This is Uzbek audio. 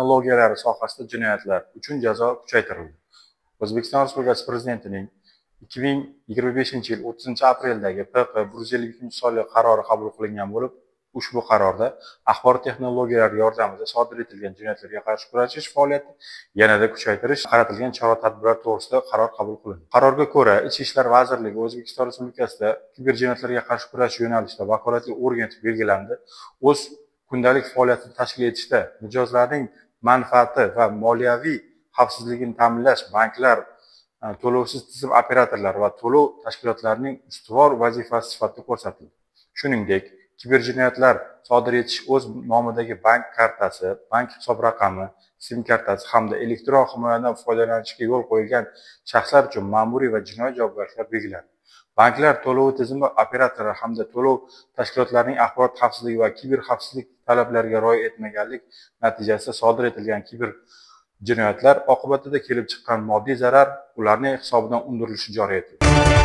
texnologiyalari sohasida jinoyatlar uchun jazo kuchaytirildi. O'zbekiston Respublikasi Prezidentining 2025-yil 30-apreldagi PP 152-sonli qarori qabul qilingan bo'lib, ushbu qarorda axborot texnologiyalari yordamida sodir etilgan jinoyatlarga qarshi kurashish faoliyati yanada kuchaytirish qaratilgan chora-tadbirlar to'g'risida qaror qabul qilindi. Qarorga ko'ra, Ichki ishlar vazirligi O'zbekiston Respublikasida kiberjinoyatlarga qarshi kurash yo'nalishida vakolatli organ etib belgilandi. O'z kundalik faoliyatini tashkil etishda mijozlarning manfaati va moliyaviy xavfsizligini ta'minlash banklar, to'lovsiz tizim operatorlari va to'lov tashkilotlarining ustuvor vazifasi sifatida ko'rsatildi. Shuningdek, kiberjinoyatlar sodir etish o'z nomidagi bank kartasi, bank hisob raqami, sim kartasi hamda elektron himoyadan foydalanishga yo'l qo'yilgan shaxslar uchun ma'muriy va jinoiy javobgarliklar belgilandi. Banklar, to'lov tizimi operatorlari hamda to'lov tashkilotlarining axborot xavfsizligi va kiber xavfsizlik talablariga rioya etmaganlik natijasida sodir etilgan kiber jinoyatlar oqibatida kelib chiqqan moddiy zarar ularning hisobidan undirilishi joriy etildi.